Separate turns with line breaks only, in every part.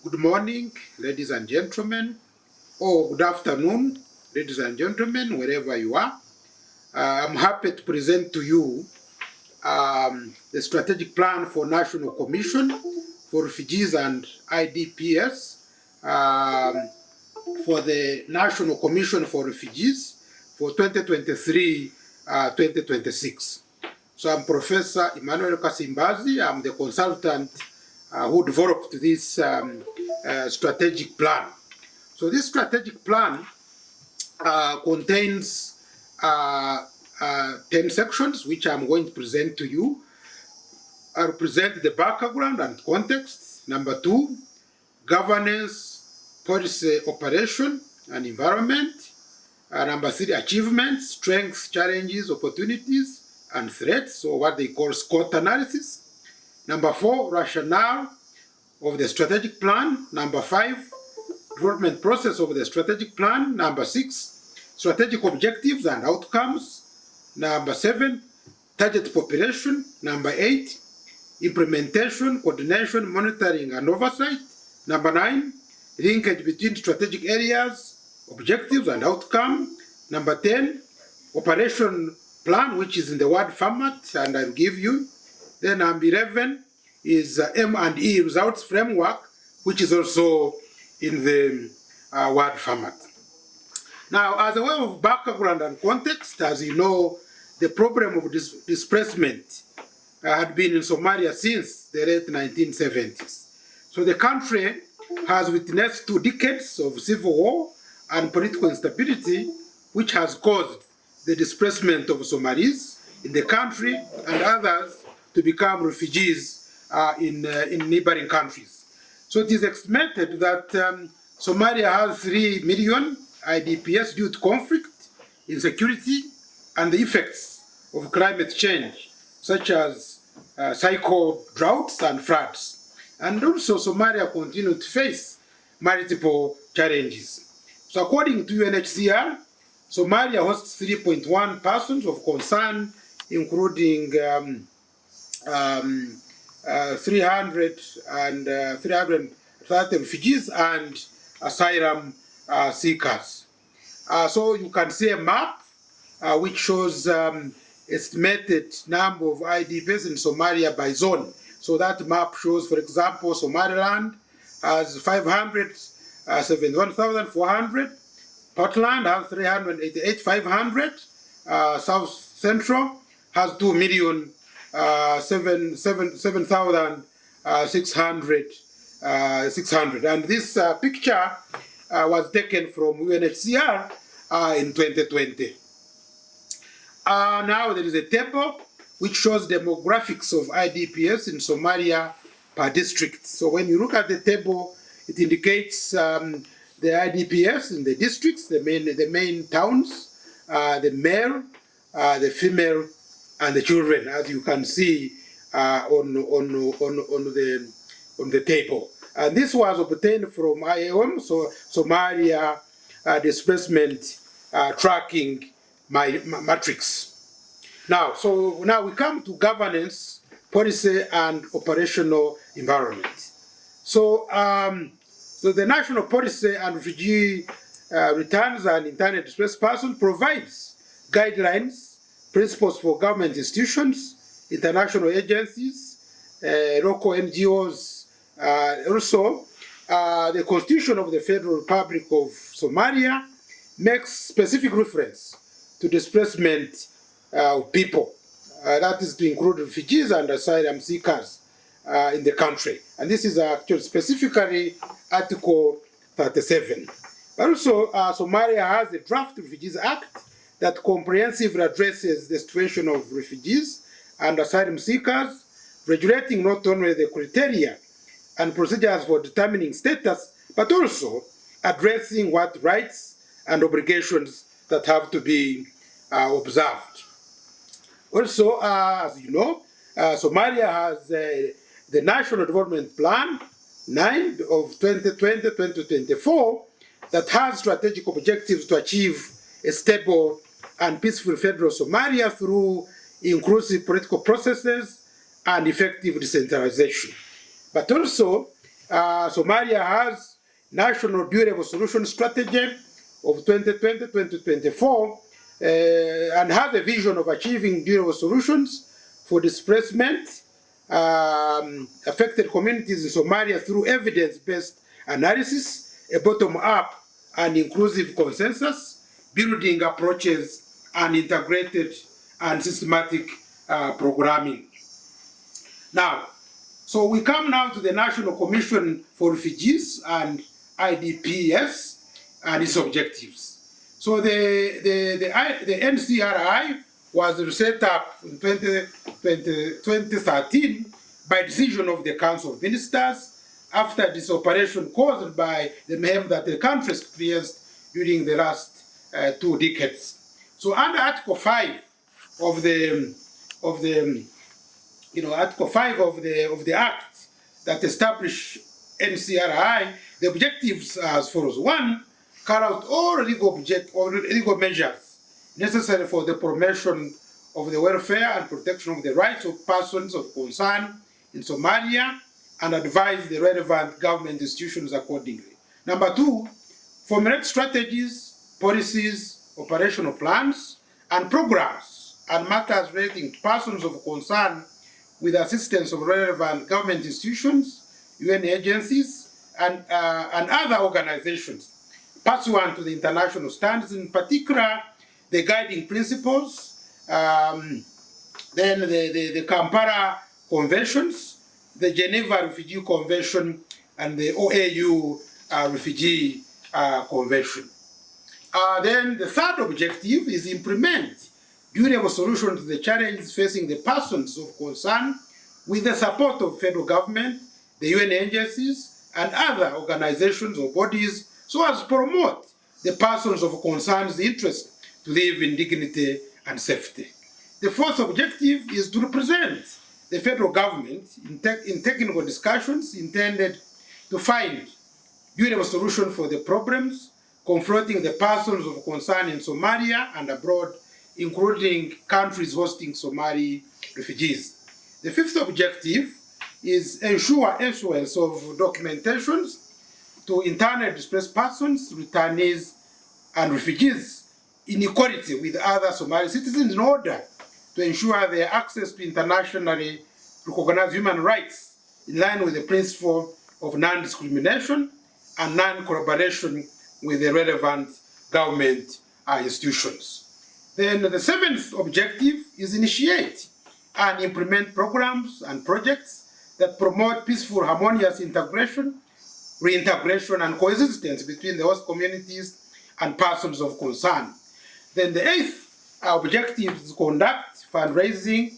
Good morning, ladies and gentlemen, or good afternoon, ladies and gentlemen, wherever you are. I'm happy to present to you the strategic plan for National Commission for Refugees and IDPs for the National Commission for Refugees for 2023-2026. So I'm Professor Emmanuel Kasimbazi. I'm the consultant who developed this strategic plan. So this strategic plan contains 10 sections, which I'm going to present to you. I'll present the background and context. Number 2, governance, policy, operation, and environment. Number 3, achievements, strengths, challenges, opportunities, and threats, so what they call SWOT analysis. Number 4, rationale of the strategic plan. Number 5, development process of the strategic plan. Number 6, strategic objectives and outcomes. Number 7, target population. Number 8, implementation, coordination, monitoring, and oversight. Number 9, linkage between strategic areas, objectives, and outcome. Number 10, operation plan, which is in the word format, and I'll give you. Then number 11 is M&E results framework, which is also in the word format. Now, as a way of background and context, as you know, the problem of displacement had been in Somalia since the late 1970s. So the country has witnessed 2 decades of civil war and political instability, which has caused the displacement of Somalis in the country and others to become refugees in neighboring countries. So it is estimated that Somalia has 3 million IDPs due to conflict, insecurity, and the effects of climate change, such as cycle droughts and floods. And also Somalia continues to face multiple challenges. So according to UNHCR, Somalia hosts 3.1 persons of concern, including 330 refugees and asylum seekers. So you can see a map which shows estimated number of IDPs in Somalia by zone. So that map shows, for example, Somaliland has 571,400, Portland has 388,500, South Central has 2,007,600. And this picture was taken from UNHCR in 2020. Now there is a table which shows demographics of IDPs in Somalia per district. So when you look at the table, it indicates the IDPs in the districts, the main towns, the male, the female, and the children, as you can see on the table. And this was obtained from IOM, so Somalia displacement tracking matrix. Now we come to governance, policy, and operational environment. So the National Policy and Refugee Returns and Internally Displaced Persons provides guidelines, principles for government institutions, international agencies, local NGOs. Also, the Constitution of the Federal Republic of Somalia makes specific reference to displacement of people. That is to include refugees and asylum seekers in the country. And this is actually specifically Article 37. Also, Somalia has the Draft Refugees Act that comprehensively addresses the situation of refugees and asylum seekers, regulating not only the criteria and procedures for determining status, but also addressing what rights and obligations that have to be observed. Also, as you know, Somalia has the National Development Plan 9 of 2020-2024 that has strategic objectives to achieve a stable and peaceful federal Somalia through inclusive political processes and effective decentralization. But also, Somalia has National Durable Solution Strategy of 2020-2024 and has a vision of achieving durable solutions for displacement affected communities in Somalia through evidence-based analysis, a bottom-up and inclusive consensus, building approaches, and integrated and systematic programming. Now, so we come now to the National Commission for Refugees and IDPs and its objectives. So the NCRI was set up in 2013 by decision of the Council of Ministers after this operation caused by the mayhem that the country experienced during the last 2 decades. So under Article 5 of the Article 5 of the Act that established NCRI, the objectives are as follows. 1, carry out all legal measures necessary for the promotion of the welfare and protection of the rights of persons of concern in Somalia and advise the relevant government institutions accordingly. Number 2, formulate strategies, policies, operational plans, and programs and matters relating to persons of concern with assistance of relevant government institutions, UN agencies, and other organizations, pursuant to the international standards, in particular the guiding principles, then the Kampala Conventions, the Geneva Refugee Convention, and the OAU Refugee Convention. Then the third objective is implement durable solutions to the challenges facing the persons of concern with the support of federal government, the UN agencies, and other organizations or bodies, so as to promote the persons of concern's interest to live in dignity and safety. The fourth objective is to represent the federal government in technical discussions intended to find durable solutions for the problems confronting the persons of concern in Somalia and abroad, including countries hosting Somali refugees. The fifth objective is ensure issuance of documentations to internally displaced persons, returnees, and refugees in equality with other Somali citizens in order to ensure their access to internationally recognized human rights in line with the principle of non-discrimination and non-collaboration with the relevant government institutions. Then the seventh objective is initiate and implement programs and projects that promote peaceful, harmonious integration, reintegration, and coexistence between the host communities and persons of concern. Then the eighth objective is to conduct fundraising,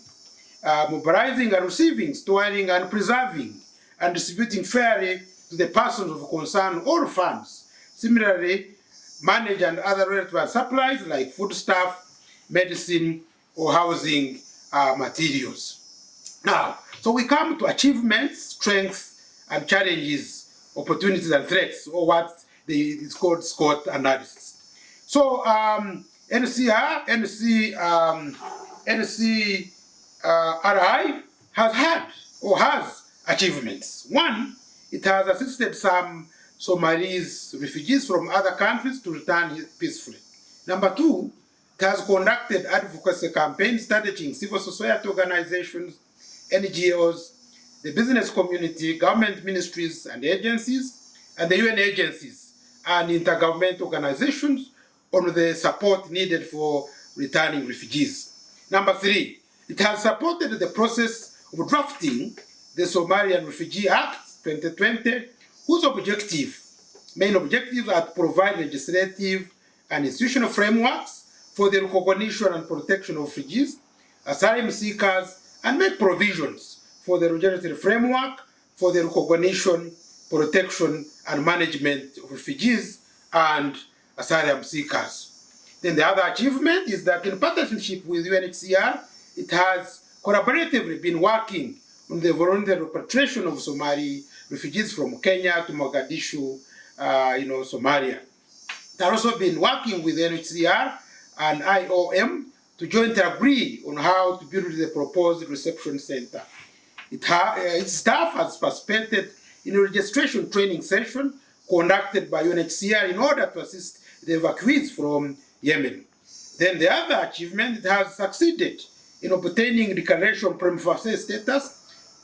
mobilizing and receiving, storing and preserving, and distributing fairly to the persons of concern all funds. Similarly, manage and other relevant supplies like foodstuff, medicine, or housing materials. Now, so we come to achievements, strengths, and challenges, opportunities and threats, or what is called SWOT analysis. So NCRI has had or has achievements. 1, it has assisted some Somalis refugees from other countries to return peacefully. Number 2, it has conducted advocacy campaigns targeting civil society organizations, NGOs, the business community, government ministries and agencies, and the UN agencies and intergovernmental organizations on the support needed for returning refugees. Number 3, it has supported the process of drafting the Somalian Refugee Act 2020, whose main objectives are to provide legislative and institutional frameworks for the recognition and protection of refugees, asylum seekers, and make provisions for the regulatory framework for the recognition, protection, and management of refugees and asylum seekers. Then the other achievement is that in partnership with UNHCR, it has collaboratively been working on the voluntary repatriation of Somali refugees from Kenya to Mogadishu, Somalia. It has also been working with UNHCR and IOM to jointly agree on how to build the proposed reception center. Its staff has participated in a registration training session conducted by UNHCR in order to assist the evacuees from Yemen. Then the other achievement, it has succeeded in obtaining declaration prima facie status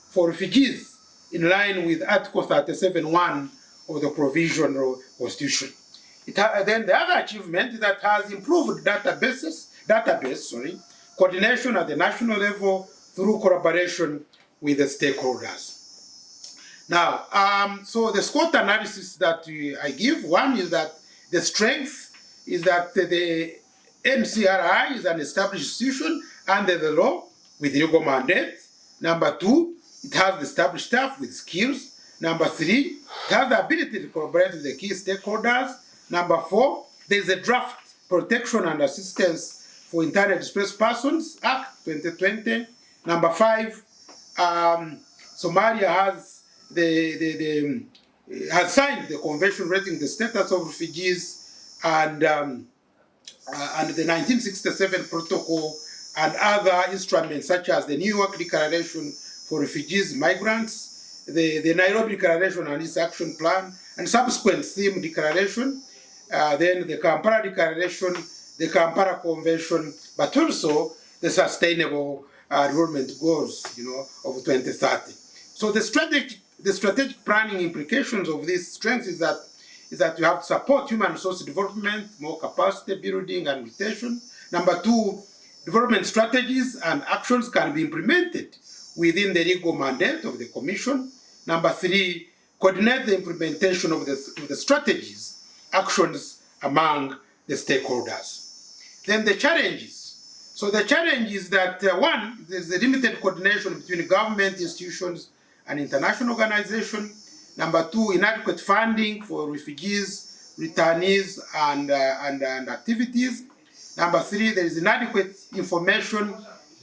for refugees in line with Article 37(1) of the Provisional Constitution. Then the other achievement is that has improved database coordination at the national level through collaboration with the stakeholders. Now, so the SWOT analysis that I give, one is that the strength is that the UNCHR is an established institution under the law with legal mandate. Number two, it has the established staff with skills. Number three, it has the ability to collaborate with the key stakeholders. Number four, there is a Draft Protection and Assistance for Internally Displaced Persons Act 2020. Number five, Somalia has signed the convention raising the status of refugees and the 1967 protocol and other instruments such as the New York Declaration for Refugees, Migrants, the Nairobi Declaration and its action plan, and subsequent theme declaration, then the Kampala Declaration, the Kampala Convention, but also the Sustainable Development Goals, of 2030. So the strategic planning implications of this strength is that you have to support human resource development, more capacity building and retention. Number two, development strategies and actions can be implemented within the legal mandate of the Commission. Number three, coordinate the implementation of the strategies, actions among the stakeholders. Then the challenges. So the challenge is that one, there's a limited coordination between government institutions and international organizations. Number two, inadequate funding for refugees, returnees, and activities. Number three, there is inadequate information,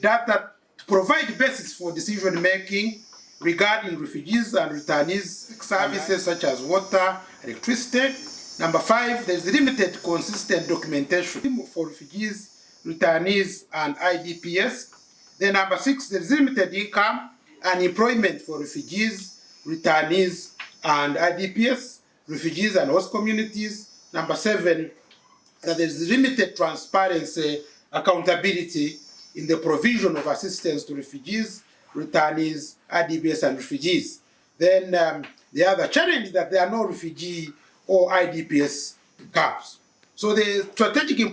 data to provide basis for decision making regarding refugees and returnees services such as water, electricity. Number five, there is limited consistent documentation for refugees, returnees, and IDPs. Then number six, there is limited income and employment for refugees, returnees, and IDPs, refugees and host communities. Number seven, that there is limited transparency, accountability in the provision of assistance to refugees, returnees, IDPs, and refugees. Then the other challenge is that there are no refugee or IDPs camps. So the strategic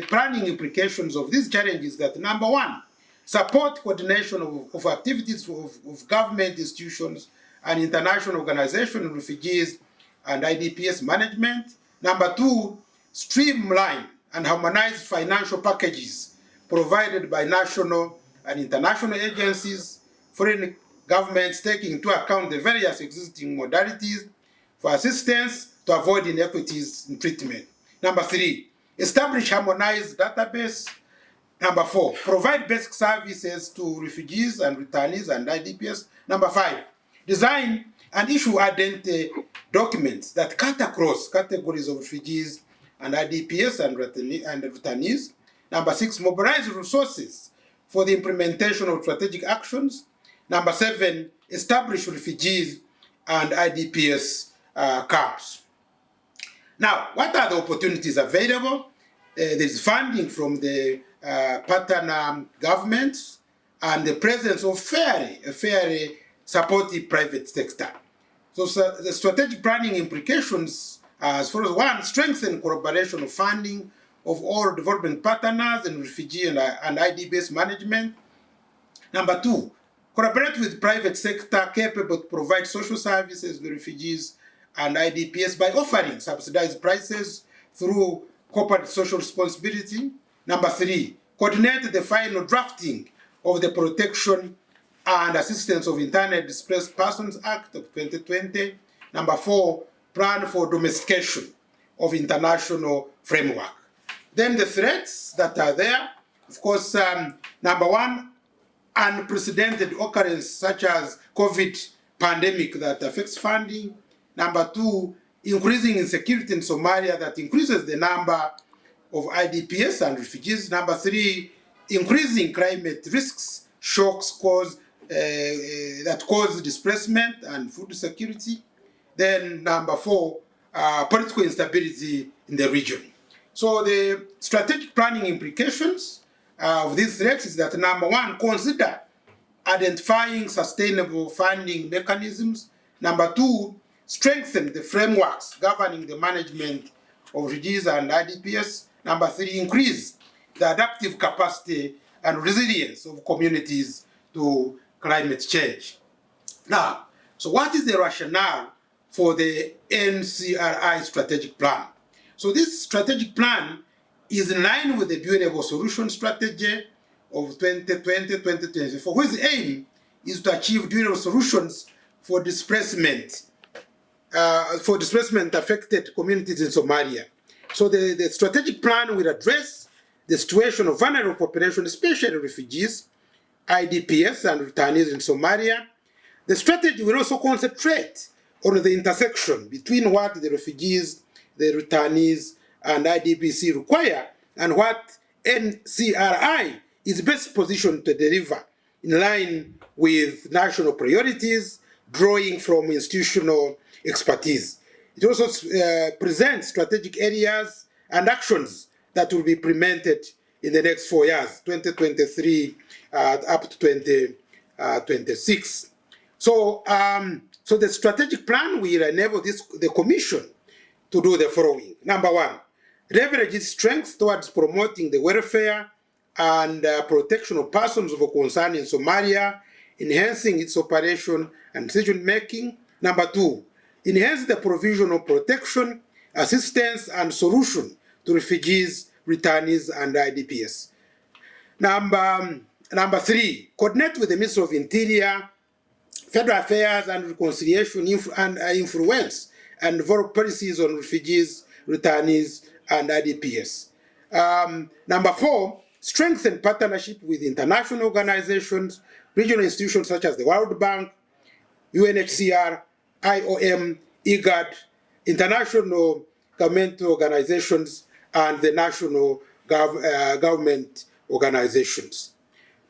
planning implications of these challenges that number one, support coordination of activities of government institutions and international organizations, refugees and IDPs management. Number two, streamline and harmonize financial packages provided by national and international agencies, foreign governments taking into account the various existing modalities for assistance to avoid inequities in treatment. Number three, establish harmonized database. Number four, provide basic services to refugees and returnees and IDPs. Number five, design and issue identity documents that cut across categories of refugees and IDPs and returnees. Number six, mobilize resources for the implementation of strategic actions. Number seven, establish refugees and IDPs camps. Now, what are the opportunities available? There is funding from the partner governments and the presence of a fairly supportive private sector. So the strategic planning implications as far as one, strengthen collaboration of funding of all development partners and refugee and ID-based management. Number two, collaborate with private sector capable to provide social services to refugees and IDPs by offering subsidized prices through corporate social responsibility. Number three, coordinate the final drafting of the Protection and Assistance of Internally Displaced Persons Act of 2020. Number four, plan for domestication of international framework. Then the threats that are there, of course, number one, unprecedented occurrence such as COVID pandemic that affects funding. Number two, increasing insecurity in Somalia that increases the number of IDPs and refugees. Number three, increasing climate risks, shocks caused that cause displacement and food security. Then number 4, political instability in the region. So the strategic planning implications of these threats is that number 1, consider identifying sustainable funding mechanisms. Number 2, strengthen the frameworks governing the management of refugees and IDPs. Number 3, increase the adaptive capacity and resilience of communities to climate change. Now, so what is the rationale for the UNCHR strategic plan? So this strategic plan is in line with the Durable Solution Strategy of 2020-2024, whose aim is to achieve durable solutions for displacement affected communities in Somalia. So the strategic plan will address the situation of vulnerable population, especially refugees, IDPs, and returnees in Somalia. The strategy will also concentrate on the intersection between what the refugees, the returnees, and IDPs require and what UNCHR is best positioned to deliver in line with national priorities, drawing from institutional expertise. It also presents strategic areas and actions that will be implemented in the next 4 years, 2023 up to 2026. So the strategic plan will enable the Commission to do the following. Number 1, leverage its strengths towards promoting the welfare and protection of persons of concern in Somalia, enhancing its operation and decision making. Number 2, enhance the provision of protection, assistance, and solution to refugees, returnees, and IDPs. Number 3, coordinate with the Ministry of Interior, Federal Affairs and Reconciliation and influence and develop policies on refugees, returnees, and IDPs. Number 4, strengthen partnership with international organizations, regional institutions such as the World Bank, UNHCR, IOM, IGAD, international governmental organizations, and the national government organizations.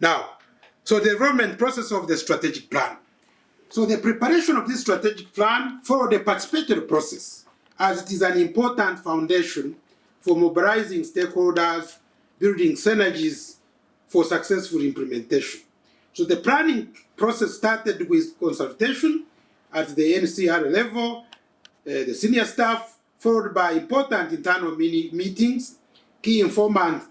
Now, so the development process of the strategic plan. So the preparation of this strategic plan followed a participatory process, as it is an important foundation for mobilizing stakeholders, building synergies for successful implementation. So the planning process started with consultation at the UNCHR level, the senior staff, followed by important internal meetings, key informant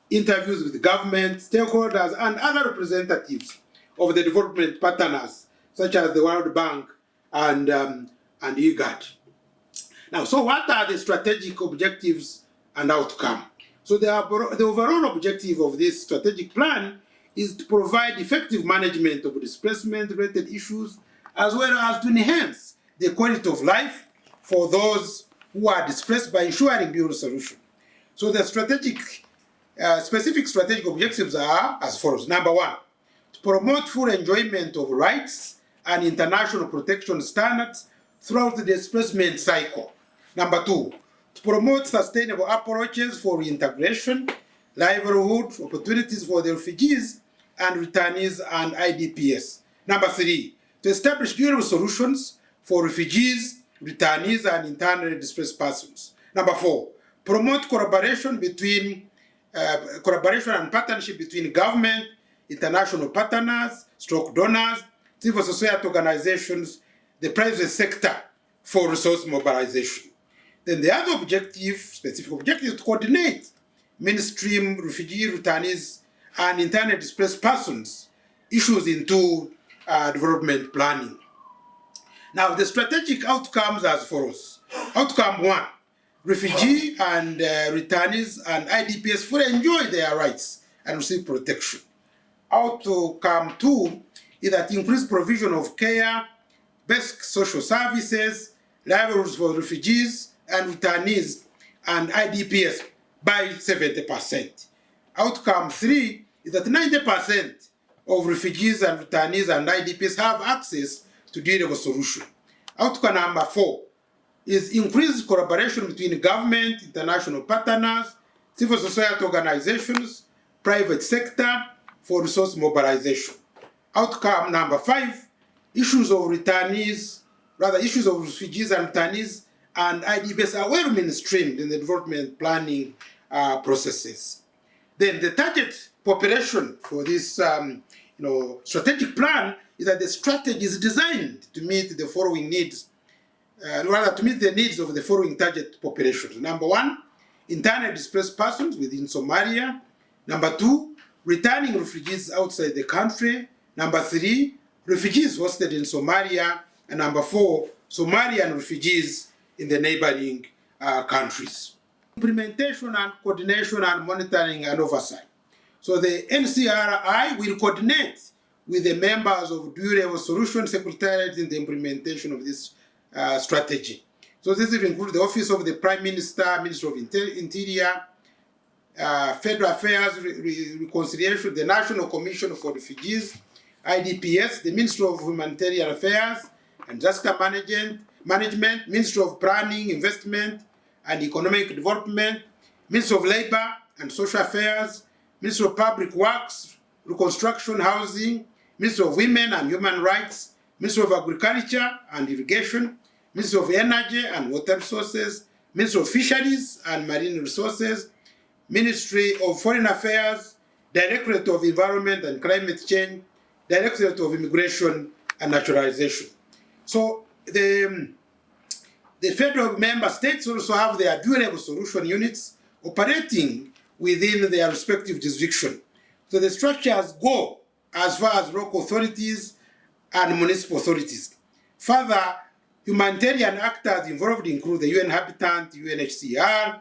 interviews with government, stakeholders, and other representatives of the development partners, such as the World Bank and IGAD. Now, so what are the strategic objectives and outcome? So the overall objective of this strategic plan is to provide effective management of displacement-related issues, as well as to enhance the quality of life for those who are displaced by ensuring durable solution. So the specific strategic objectives are as follows. Number 1, to promote full enjoyment of rights and international protection standards throughout the displacement cycle. Number 2, to promote sustainable approaches for reintegration, livelihood opportunities for the refugees and returnees and IDPs. Number 3, to establish durable solutions for refugees, returnees, and internally displaced persons. Number 4, promote collaboration and partnership between government, international partners, donors, civil society organizations, the private sector for resource mobilization. Then the other specific objective, is to coordinate mainstream refugee, returnees, and internally displaced persons issues into development planning. Now, the strategic outcomes as follows. Outcome 1, refugee and returnees and IDPs fully enjoy their rights and receive protection. Outcome 2 is that increased provision of care, basic social services, livelihoods for refugees and returnees and IDPs by 70%. Outcome 3 is that 90% of refugees and returnees and IDPs have access to durable solution. Outcome number 4 is increased collaboration between government, international partners, civil society organizations, private sector for resource mobilization. Outcome number 5, issues of refugees and returnees and IDPs are well mainstreamed in the development planning processes. Then the target population for this strategic plan is that the strategy is designed to meet the following needs, to meet the needs of the following target populations. Number 1, internally displaced persons within Somalia. Number 2, returning refugees outside the country. Number 3, refugees hosted in Somalia. And number 4, Somalian refugees in the neighboring countries. Implementation and coordination and monitoring and oversight. So the UNCHR will coordinate with the members of Dual-Level Solution Secretariat in the implementation of this strategy. So this will include the Office of the Prime Minister, Minister of Interior, Federal Affairs, Reconciliation, the National Commission for Refugees, IDPs, the Minister of Humanitarian Affairs and Disaster Management, Minister of Planning, Investment and Economic Development, Minister of Labor and Social Affairs, Minister of Public Works, Reconstruction, Housing, Minister of Women and Human Rights, Minister of Agriculture and Irrigation, Minister of Energy and Water Resources, Minister of Fisheries and Marine Resources, Ministry of Foreign Affairs, Directorate of Environment and Climate Change, Directorate of Immigration and Naturalization. So the federal member states also have their dual-level solution units operating within their respective jurisdiction. So the structures go as far as local authorities and municipal authorities. Further, humanitarian actors involved include the UN Habitat, UNHCR,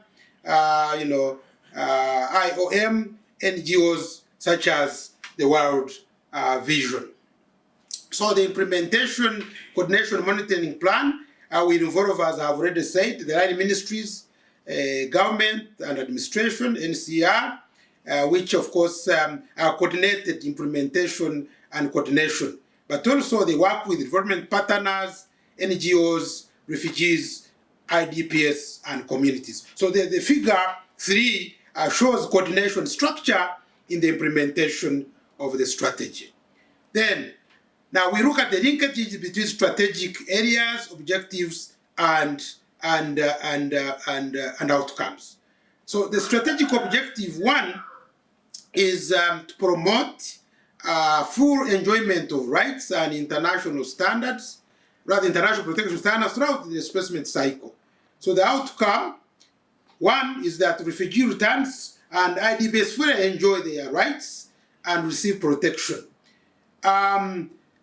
IOM, NGOs such as the World Vision. So the implementation, coordination, monitoring plan will involve, as I've already said, the line ministries, government and administration, NCR, which of course are coordinated implementation and coordination. But also they work with development partners, NGOs, refugees, IDPs, and communities. So the figure 3 shows coordination structure in the implementation of the strategy. Then, now we look at the linkages between strategic areas, objectives, and outcomes. So the strategic objective 1 is to promote full enjoyment of rights and international standards, international protection standards throughout the displacement cycle. So the outcome 1 is that refugee returns and IDPs fully enjoy their rights and receive protection.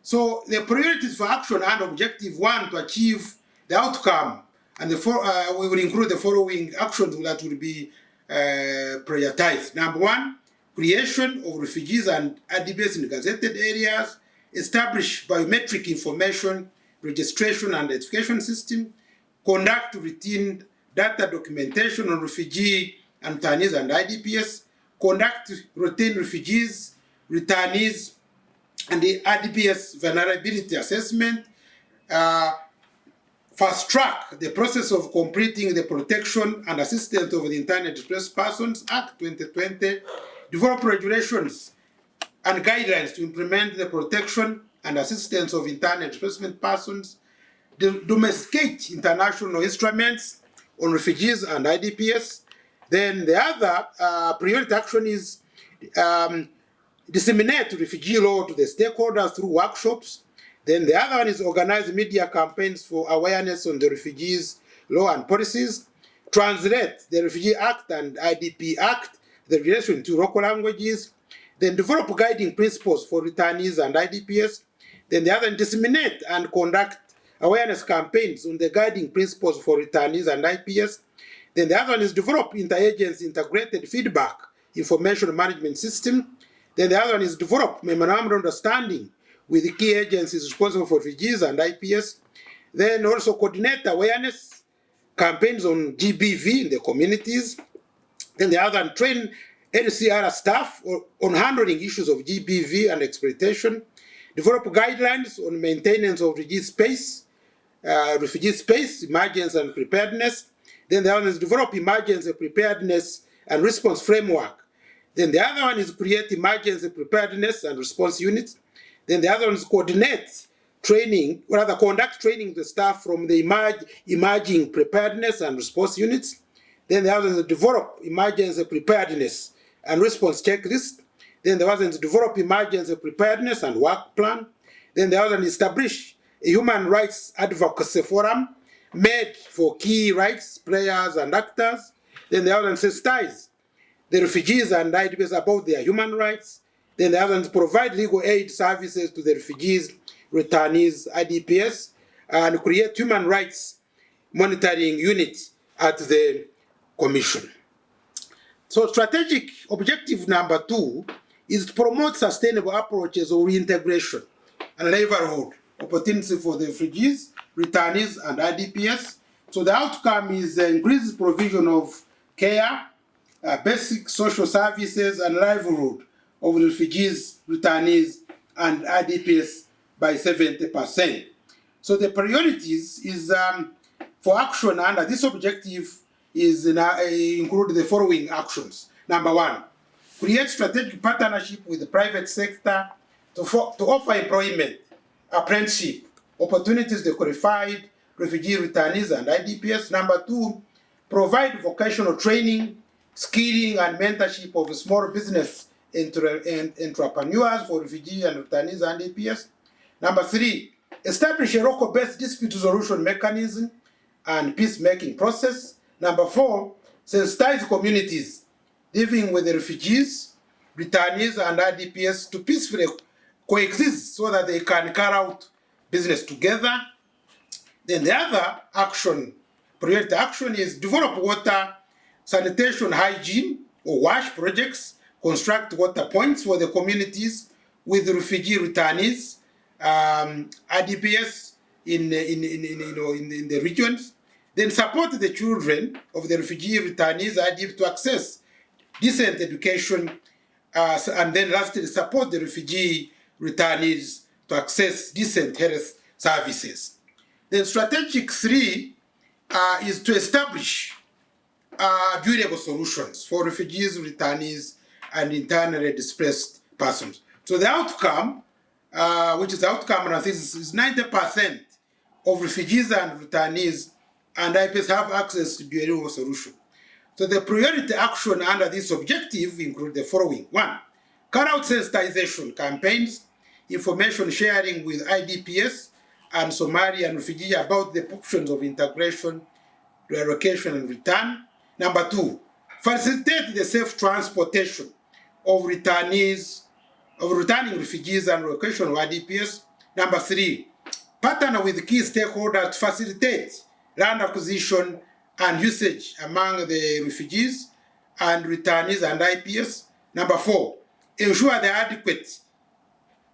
So the priorities for action and objective 1 to achieve the outcome, and we will include the following actions that will be prioritized. Number 1, creation of refugees and IDPs in gazetted areas, establish biometric information, registration and identification system, conduct routine data documentation on refugee and returnees and IDPs, conduct routine refugees, returnees, and the IDPs vulnerability assessment, fast track the process of completing the Protection and Assistance of the Internally Displaced Persons Act 2020, develop regulations and guidelines to implement the protection and assistance of internally displaced persons, domesticate international instruments on refugees and IDPs. Then the other priority action is disseminate refugee law to the stakeholders through workshops. Then the other one is organize media campaigns for awareness on the refugees law and policies, translate the Refugee Act and IDP Act, the regulation to local languages, then develop guiding principles for returnees and IDPs. Then the other, disseminate and conduct awareness campaigns on the guiding principles for returnees and IDPs. Then the other one is develop interagency integrated feedback information management system. Then the other one is develop memorandum of understanding with the key agencies responsible for refugees and IPS. Then also coordinate awareness campaigns on GBV in the communities. Then the other one, train NCR staff on handling issues of GBV and exploitation. Develop guidelines on maintenance of refugee space, emergency and preparedness. Then the other one is develop emergency preparedness and response framework. Then the other one is create emergency preparedness and response units. Then the other one is coordinate training, or rather conduct training the staff from the emerging preparedness and response units. Then the other is develop emergency preparedness and response checklist. Then the other is develop emergency preparedness and work plan. Then the other is establish a human rights advocacy forum made for key rights players and actors. Then the other one sensitize the refugees and IDPs about their human rights. Then the other one is provide legal aid services to the refugees, returnees, IDPs, and create human rights monitoring unit at the Commission. So strategic objective number 2 is to promote sustainable approaches of reintegration and livelihood opportunity for the refugees, returnees, and IDPs. So the outcome is the increased provision of care, basic social services, and livelihood of refugees, returnees, and IDPs by 70%. So the priorities is for action under this objective is include the following actions. Number 1, create strategic partnership with the private sector to offer employment, apprenticeship, opportunities to qualified refugee returnees and IDPs. Number 2, provide vocational training, skilling, and mentorship of small business entrepreneurs for refugee and returnees and IDPs. Number 3, establish a local-based dispute resolution mechanism and peacemaking process. Number 4, sensitize communities living with the refugees, returnees, and IDPs to peacefully coexist so that they can carry out business together. Then the other action, priority action, is develop water, sanitation, hygiene, or WASH projects, construct water points for the communities with refugee returnees, IDPs in the regions. Then support the children of the refugee returnees IDPs to access decent education, and then lastly support the refugee returnees to access decent health services. Then strategic 3 is to establish durable solutions for refugees, returnees, and internally displaced persons. So the outcome, which is the outcome, and I think is 90% of refugees and returnees and IDPs have access to durable solution. So the priority action under this objective include the following. 1, carry out sensitization campaigns, information sharing with IDPs and Somalian refugees about the options of integration, relocation, and return. Number 2, facilitate the safe transportation of returnees, of returning refugees and relocation of IDPs. Number 3, partner with key stakeholders to facilitate land acquisition and usage among the refugees and returnees and IDPs. Number 4, ensure the adequate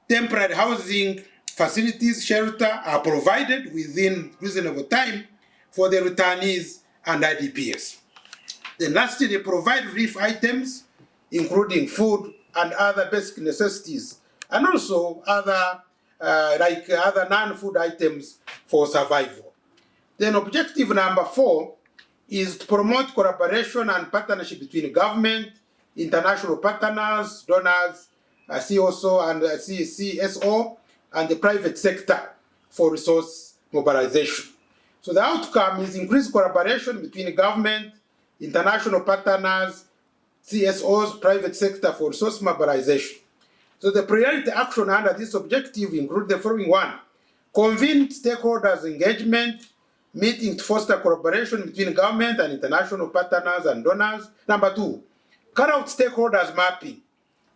temporary housing facilities, shelter are provided within reasonable time for the returnees and IDPs. Then lastly, they provide relief items, including food and other basic necessities, and also other other non-food items for survival. Then objective number 4 is to promote collaboration and partnership between government, international partners, donors, CSO, and the private sector for resource mobilization. So the outcome is increased collaboration between government, international partners, CSOs, private sector for resource mobilization. So the priority action under this objective include the following. 1, convene stakeholders engagement, meeting to foster collaboration between government and international partners and donors. Number 2, carry out stakeholders mapping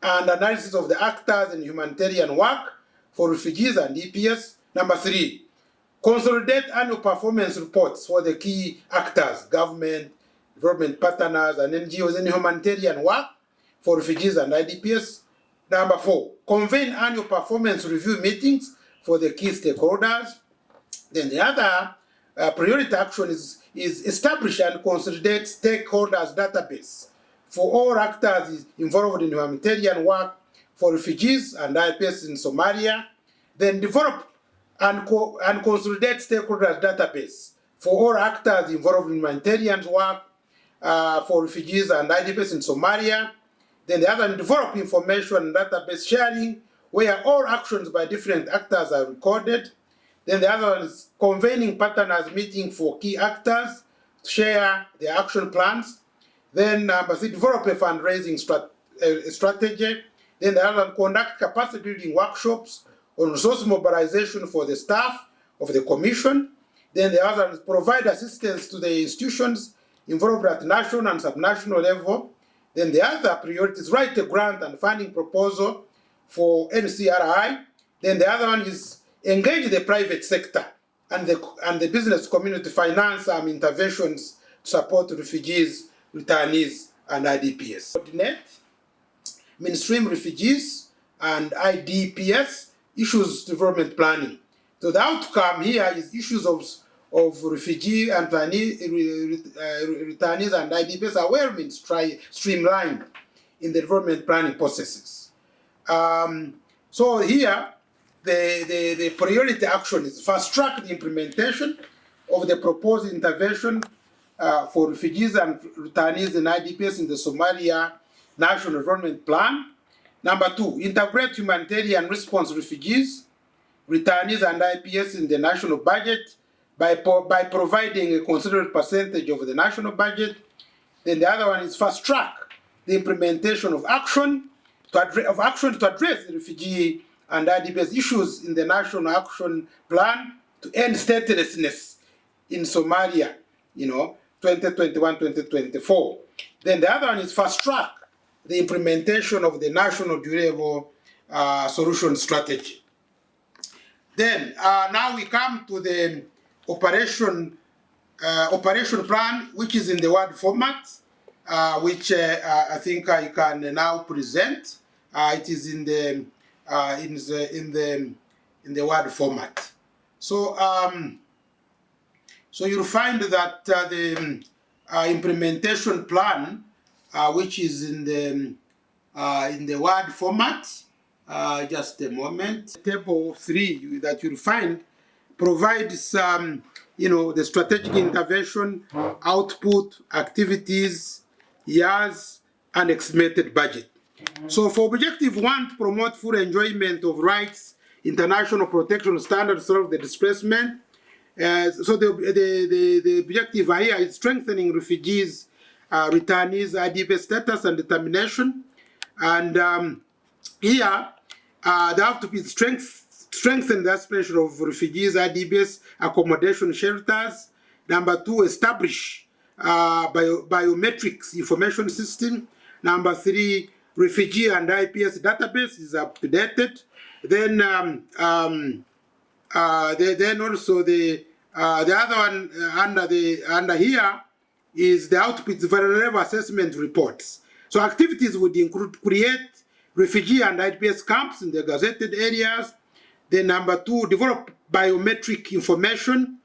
and analysis of the actors in humanitarian work for refugees and EPS. Number 3, consolidate annual performance reports for the key actors, government, development partners, and NGOs in humanitarian work for refugees and IDPs. Number 4, convene annual performance review meetings for the key stakeholders. Then the other priority action is establish and consolidate stakeholders database for all actors involved in humanitarian work for refugees and IDPs in Somalia. Then develop and consolidate stakeholders database for all actors involved in humanitarian work for refugees and IDPs in Somalia. Then the other, develop information and database sharing where all actions by different actors are recorded. Then the other one is convening partners meeting for key actors to share their action plans. Then number 3, develop a fundraising strategy. Then the other one, conduct capacity building workshops on resource mobilization for the staff of the commission. Then the other one is provide assistance to the institutions involved at national and subnational level. Then the other priority is write a grant and funding proposal for NCRI. Then the other one is engage the private sector and the business community finance interventions to support refugees, returnees, and IDPs. Coordinate mainstream refugees and IDPs issues development planning. So the outcome here is issues of refugee and returnees and IDPs are well streamlined in the development planning processes. So here, the priority action is fast track the implementation of the proposed intervention for refugees and returnees and IDPs in the Somalia National Development Plan. Number 2, integrate humanitarian response refugees, returnees and IDPs in the national budget by providing a considerable percentage of the national budget. Then the other one is fast track the implementation of action to address the refugee and IDPs issues in the National Action Plan to end statelessness in Somalia, 2021-2024. Then the other one is fast track the implementation of the National Durable Solution Strategy. Then now we come to the operation plan, which is in the Word format, which I think I can now present. It is in the Word format. So so you'll find that the implementation plan, which is in the Word format, just a moment. Table 3 that you'll find provides the strategic intervention, output, activities, years, and estimated budget. So for objective 1, to promote full enjoyment of rights, international protection standards, solve the displacement. So the objective here is strengthening refugees, returnees, IDP status and determination. And here, they have to be strengthen the aspiration of refugees, IDPs, accommodation shelters. Number 2, establish biometrics information system. Number 3, refugee and IPS database is updated. Then also the other one under here is the output vulnerable assessment reports. So activities would include create refugee and IPS camps in the gazetted areas. Then number 2, develop biometric information,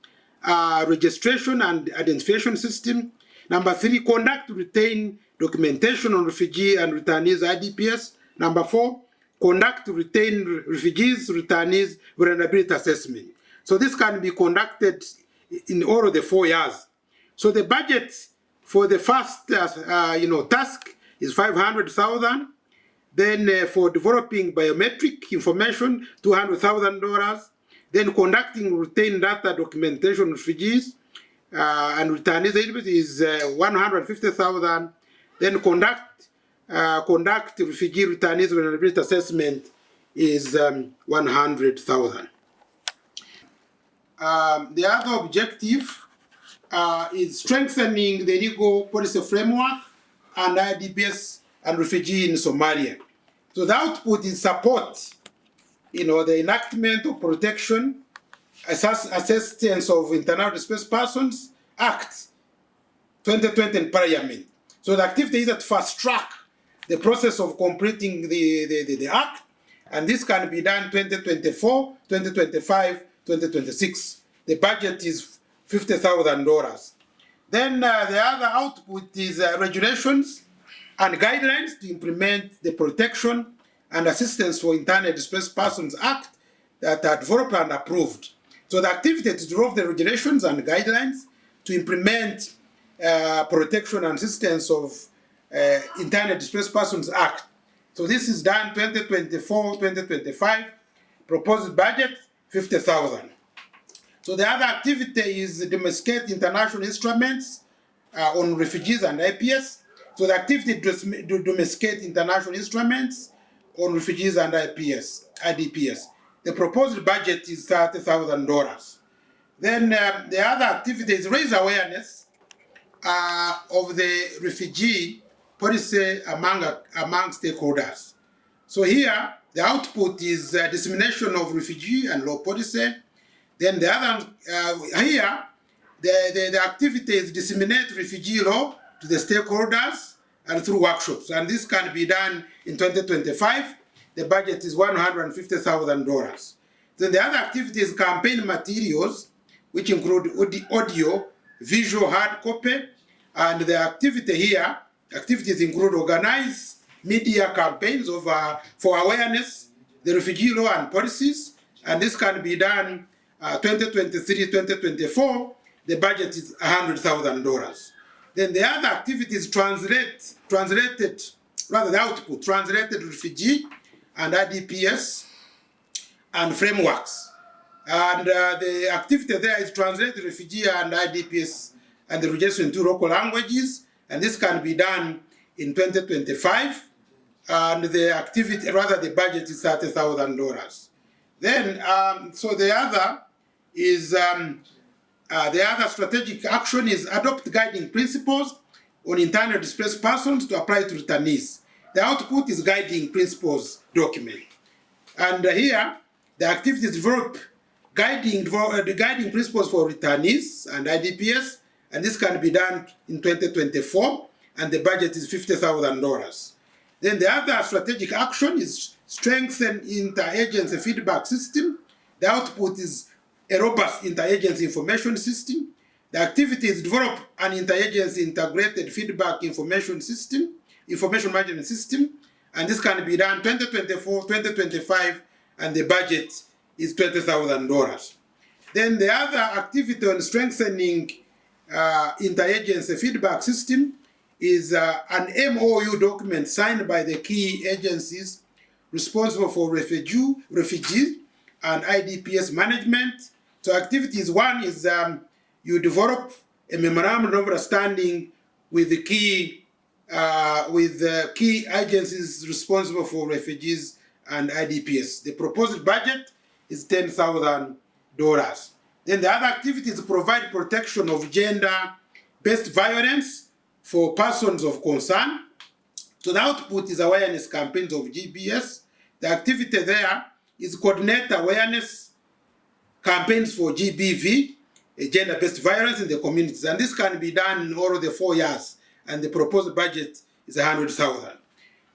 registration and identification system. Number 3, conduct retain documentation on refugee and returnees IDPs. Number 4, conduct retain refugees, returnees vulnerability assessment. So this can be conducted in all of the 4 years. So the budget for the first task is $500,000. Then for developing biometric information, $200,000. Then conducting routine data documentation refugees and returnees is $150,000. Then conduct refugee returnees vulnerability assessment is $100,000. The other objective is strengthening the legal policy framework and IDPs and refugee in Somalia. So the output is support, the enactment of protection, assistance of internal displaced persons, Act 2020 in Parliament. So the activity is to fast track the process of completing the Act, and this can be done 2024, 2025, 2026. The budget is $50,000. Then the other output is regulations and guidelines to implement the Protection and Assistance for Internally Displaced Persons Act that are developed and approved. So the activity to develop the regulations and guidelines to implement Protection and Assistance of Internally Displaced Persons Act So this is done 2024, 2025. Proposed budget, 50,000. So the other activity is domesticate international instruments on refugees and IPS. So the activity to domesticate international instruments on refugees and IDPs. The proposed budget is $30,000. Then the other activity is raise awareness of the refugee policy among stakeholders. So here, the output is dissemination of refugee and law policy. Then the other, here, the activity is disseminate refugee law to the stakeholders and through workshops. And this can be done in 2025. The budget is $150,000. Then the other activity is campaign materials, which include audio, visual, hard copy. And the activities include organized media campaigns for awareness, the refugee law and policies. And this can be done 2023-2024, the budget is $100,000. Then the other activities the output, translated refugee and IDPs and frameworks. And the activity there is translated refugee and IDPs and the register into local languages, and this can be done in 2025. And the budget is $30,000. Then, so the other strategic action is adopt guiding principles on internally displaced persons to apply to returnees. The output is guiding principles document. And here, the activities develop the guiding principles for returnees and IDPs, and this can be done in 2024, and the budget is $50,000. Then the other strategic action is strengthen interagency feedback system. The output is a robust interagency information system. The activity is develop an interagency integrated feedback information management system, and this can be done 2024, 2025, and the budget is $20,000. Then the other activity on strengthening interagency feedback system is an MOU document signed by the key agencies responsible for refugee and IDPs management. So activities one is you develop a memorandum of understanding with the key agencies responsible for refugees and IDPs. The proposed budget is $10,000. Then the other activity is provide protection of gender-based violence for persons of concern. So the output is awareness campaigns of GBS. The activity there is coordinate awareness campaigns for GBV, gender-based violence in the communities. And this can be done in all of the 4 years. And the proposed budget is $100,000.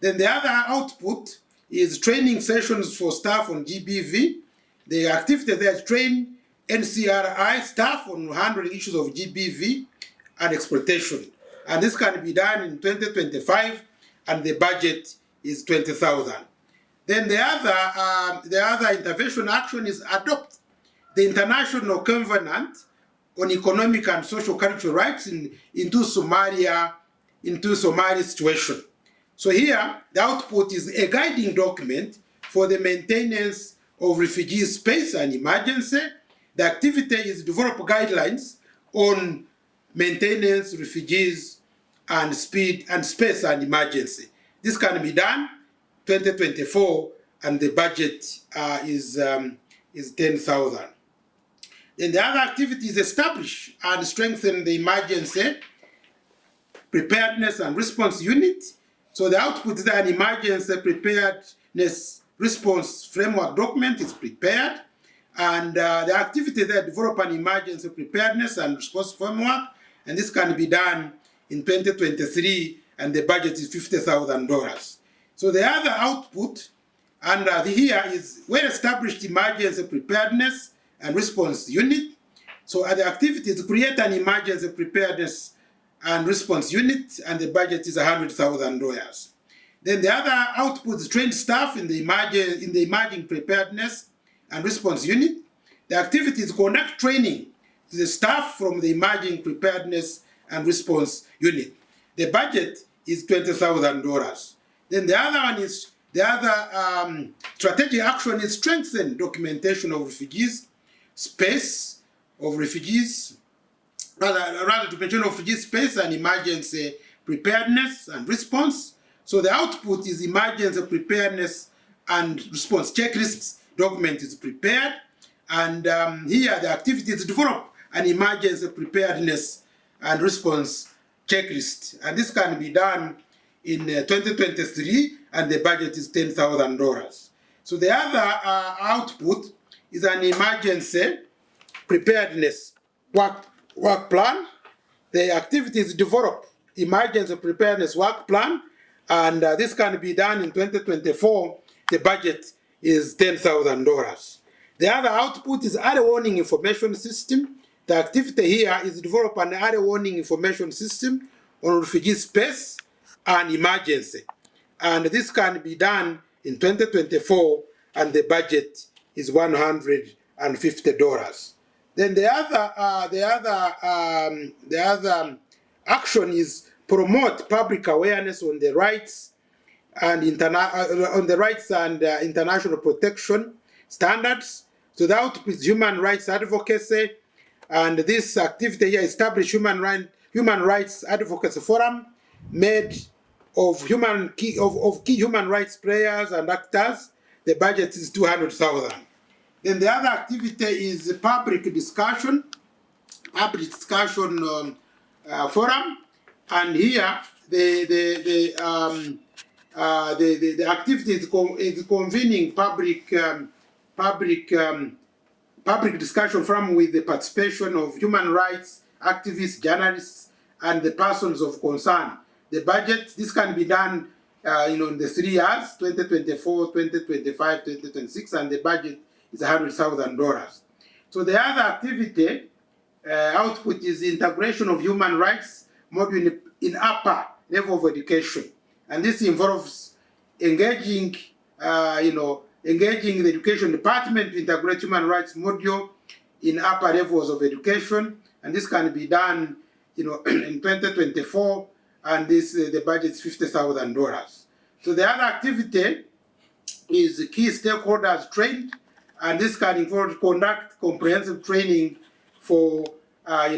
Then the other output is training sessions for staff on GBV. The activity there is train NCRI staff on handling issues of GBV and exploitation. And this can be done in 2025, and the budget is $20,000. Then the other intervention action is adopt the International Covenant on Economic and Social Cultural Rights into Somali situation. So here, the output is a guiding document for the maintenance of refugee space and emergency. The activity is develop guidelines on maintenance, refugees, and speed and space and emergency. This can be done 2024, and the budget is $10,000. Then the other activity is establish and strengthen the emergency preparedness and response unit. So the output is an emergency preparedness response framework document is prepared, and the activity there develop an emergency preparedness and response framework, and this can be done in 2023, and the budget is $50,000. So the other output under here is well-established emergency preparedness and response unit. So the activity is create an emergency preparedness and response unit, and the budget is $100,000. Then the other output is trained staff in the emerging preparedness and response unit. The activity is conduct training to the staff from the emerging preparedness and response unit. The budget is $20,000. Then the other one is, strategic action is strengthen documentation of refugees, space of refugees, rather documentation of refugee space and emergency preparedness and response. So the output is emergency preparedness and response checklists. Document is prepared, and here the activities develop an emergency preparedness and response checklist, and this can be done in 2023, and the budget is $10,000. So the other output is an emergency preparedness work plan. The activities develop emergency preparedness work plan, and this can be done in 2024. The budget is $10,000. The other output is early warning information system. The activity here is develop an early warning information system on refugee space and emergency, and this can be done in 2024, and the budget is $150. Then the other action is promote public awareness on the rights and international protection standards. So the output is human rights advocacy, and this activity here establish human rights advocacy forum made of key human rights players and actors. The budget is $200,000. Then the other activity is public discussion forum, and here the activity is convening public discussion forum with the participation of human rights activists, journalists, and the persons of concern. The budget, this can be done in the 3 years, 2024, 2025, 2026, and the budget is $100,000. So the other activity output is integration of human rights module in upper level of education, and this involves engaging the education department to integrate human rights module in upper levels of education, and this can be done in 2024, and the budget is $50,000. So the other activity is key stakeholders trained, and this can involve conduct comprehensive training for key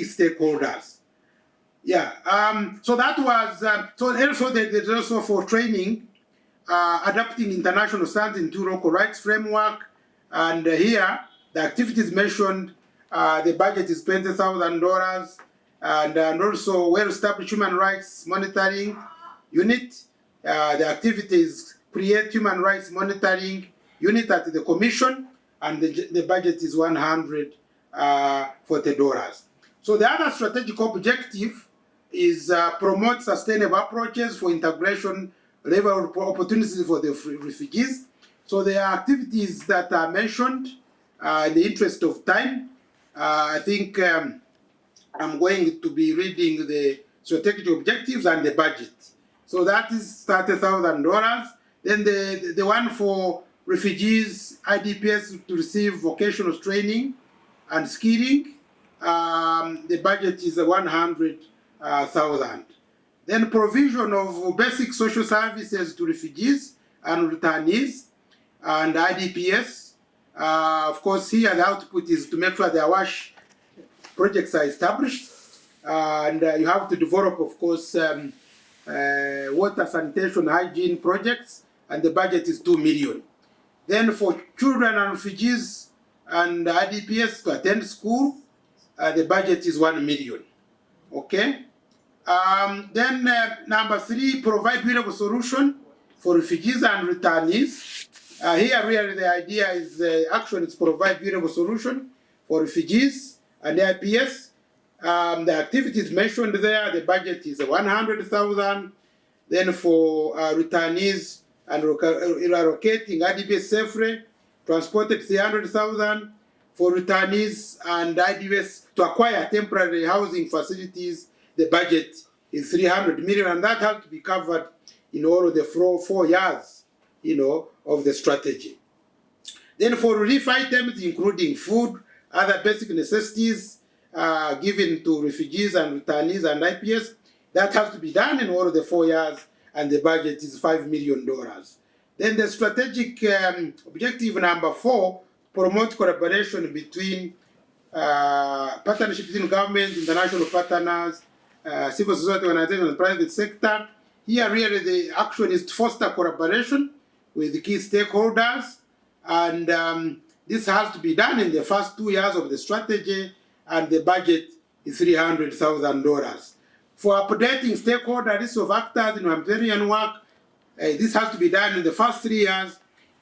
stakeholders. Yeah. So that was so also there's also for training, adapting international standards into local rights framework, and here the activities mentioned. The budget is $20,000, and also well-established human rights monitoring unit. The activities create human rights monitoring unit at the commission, and the budget is $140. So the other strategic objective is promote sustainable approaches for integration level opportunities for the refugees. So there are activities that are mentioned in the interest of time. I think I'm going to be reading the strategic objectives and the budget. So that is $30,000. Then the one for refugees, IDPs to receive vocational training and skilling, the budget is $100,000. Then provision of basic social services to refugees and returnees and IDPs. Of course, here the output is to make sure the AWASH projects are established, and you have to develop, of course, water, sanitation, hygiene projects, and the budget is $2 million. Then for children and refugees and IDPs to attend school, the budget is $1 million. Okay. Then number 3, provide durable solution for refugees and returnees. Here really the idea is action is provide durable solution for refugees and IPS. The activities mentioned there, the budget is $100,000. Then for returnees and relocating IDPs safely, transported $300,000. For returnees and IDPs to acquire temporary housing facilities, the budget is $300 million, and that has to be covered in all of the 4 years, of the strategy. Then for relief items, including food, other basic necessities given to refugees and returnees and IPS, That has to be done in all of the 4 years, and the budget is $5 million. Then the strategic objective number 4, promote collaboration between partnership between government, international partners, civil society organizations, and private sector. Here, really, the action is to foster collaboration with the key stakeholders, and this has to be done in the first 2 years of the strategy, and the budget is $300,000. For updating stakeholder list of actors in humanitarian work, this has to be done in the first 3 years,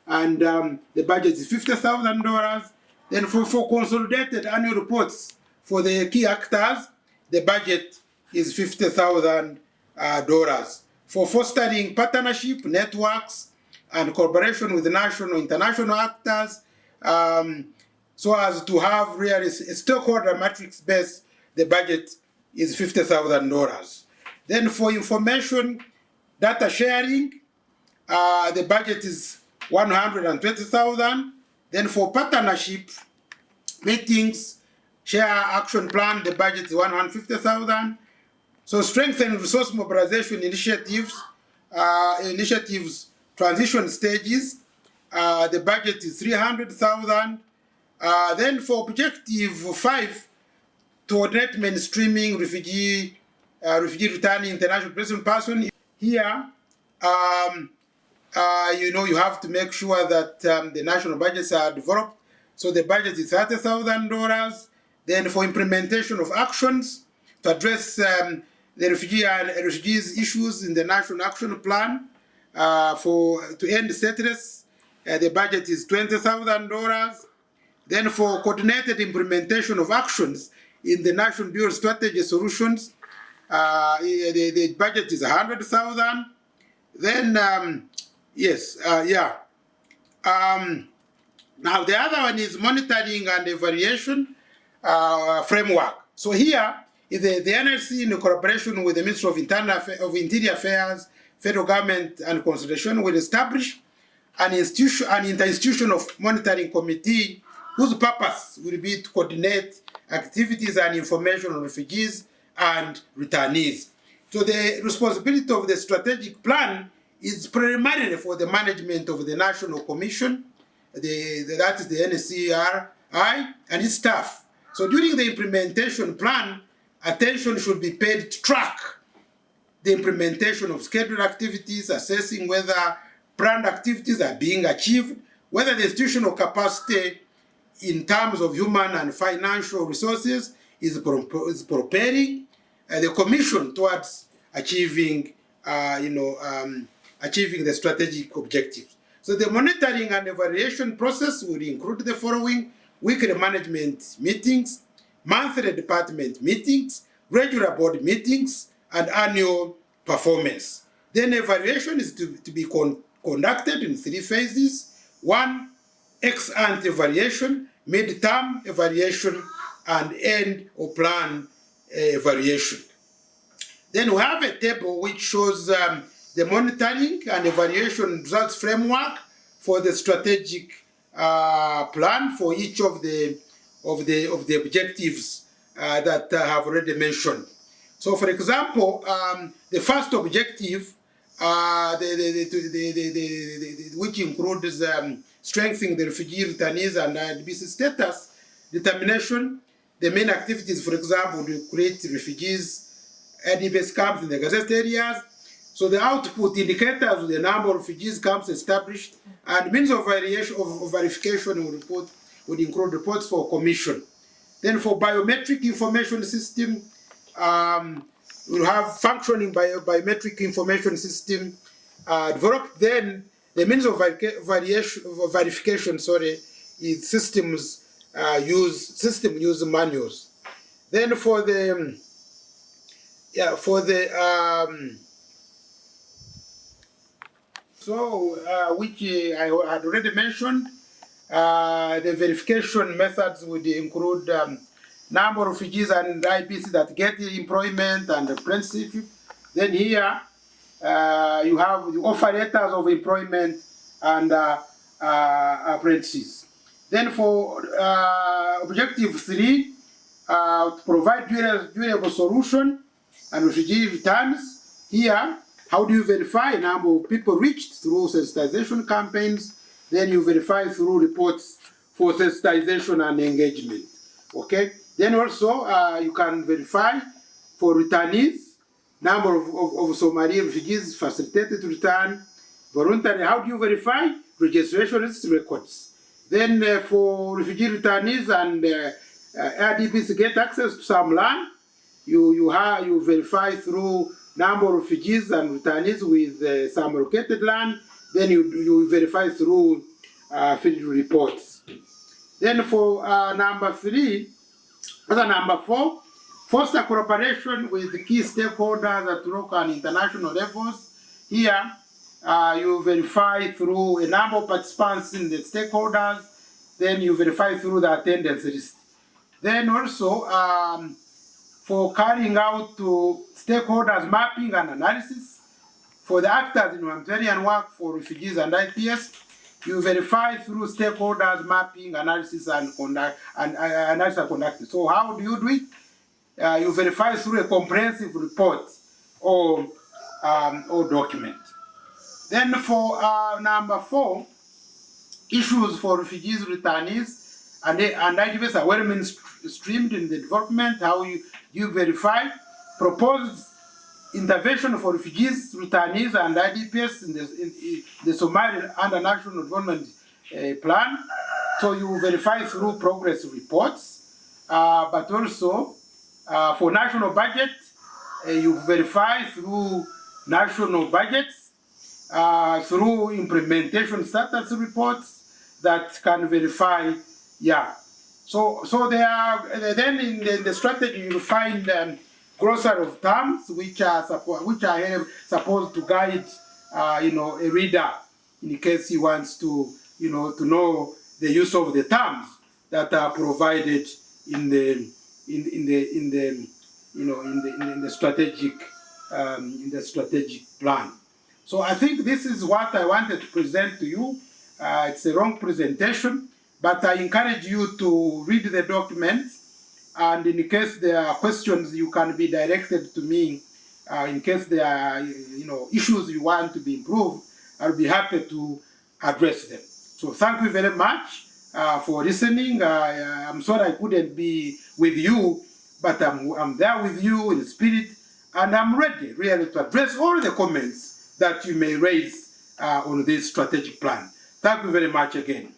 and the budget is $50,000. Then for consolidated annual reports for the key actors, the budget is $50,000. For fostering partnership, networks, and cooperation with national and international actors, so as to have really a stakeholder matrix base, the budget is $50,000. Then for information data sharing, the budget is $120,000. Then for partnership meetings, share action plan, the budget is $150,000. So strengthen resource mobilization initiatives, transition stages, the budget is $300,000. Then for objective 5, coordinate mainstreaming refugee returning international present person. Here, you have to make sure that the national budgets are developed. So the budget is $30,000. Then for implementation of actions to address the refugees issues in the national action plan to end stateless, the budget is $20,000. Then for coordinated implementation of actions in the national dual strategy solutions, the budget is $100,000. Then now the other one is monitoring and evaluation framework. So here, the NRC, in collaboration with the Ministry of Interior Affairs, federal government, and consultation, will establish an interinstitutional monitoring committee whose purpose will be to coordinate activities and information on refugees and returnees. So the responsibility of the strategic plan is primarily for the management of the National Commission, that is the UNCHR, and its staff. So during the implementation plan, attention should be paid to track the implementation of scheduled activities, assessing whether planned activities are being achieved, whether the institutional capacity in terms of human and financial resources is preparing the Commission towards achieving the strategic objectives. So the monitoring and evaluation process will include the following: weekly management meetings, monthly department meetings, regular board meetings, and annual performance. Then evaluation is to be conducted in 3 phases. 1, ex-ante evaluation, mid-term evaluation, and end or plan evaluation. Then we have a table which shows the monitoring and evaluation results framework for the strategic plan for each of the objectives that I have already mentioned. So, for example, the first objective, which includes strengthening the refugee returnees and IDP status determination, the main activities, for example, to create refugees IDP camps in the Gazette areas. So the output indicators of the number of refugees camps established, and means of verification would include reports for commission. Then for biometric information system, we'll have functioning biometric information system developed. Then the means of verification, is system use manuals. Then for the which I had already mentioned, the verification methods would include number of refugees and IPCs that get employment and apprenticeship. Then here you have the offer letters of employment and apprentices. Then for objective 3, to provide durable solution and refugee returns. Here, how do you verify a number of people reached through sensitization campaigns? Then you verify through reports for sensitization and engagement. Okay. Then also you can verify for returnees, number of Somali refugees facilitated to return, voluntary. How do you verify? Registration records. Then for refugee returnees and RDPs get access to some land, you verify through number of refugees and returnees with some allocated land. Then you verify through field reports. Then for number 4, foster cooperation with the key stakeholders at local and international levels. Here, you verify through a number of participants in the stakeholders. Then you verify through the attendance list. Then also, for carrying out stakeholders mapping and analysis, for the actors in humanitarian work for refugees and IPS, you verify through stakeholders mapping, analysis, and conducted. So how do you do it? You verify through a comprehensive report or document. Then for number 4, issues for refugees, returnees, and IDPs are well mainstreamed in the development. How you verify proposed intervention for refugees, returnees, and IDPs in the Somali under National Development Plan. So you verify through progress reports, but also for national budget, you verify through national budgets, through implementation status reports that can verify, So there are, then in the strategy you find glossary of terms which are supposed to guide, a reader in case he wants to, to know the use of the terms that are provided in the strategic plan. So I think this is what I wanted to present to you. It's a long presentation, but I encourage you to read the document, and in case there are questions, you can be directed to me. In case there are issues you want to be improved, I'll be happy to address them. So thank you very much for listening. I'm sorry I couldn't be with you, but I'm there with you in spirit, and I'm ready really to address all the comments that you may raise on this strategic plan. Thank you very much again.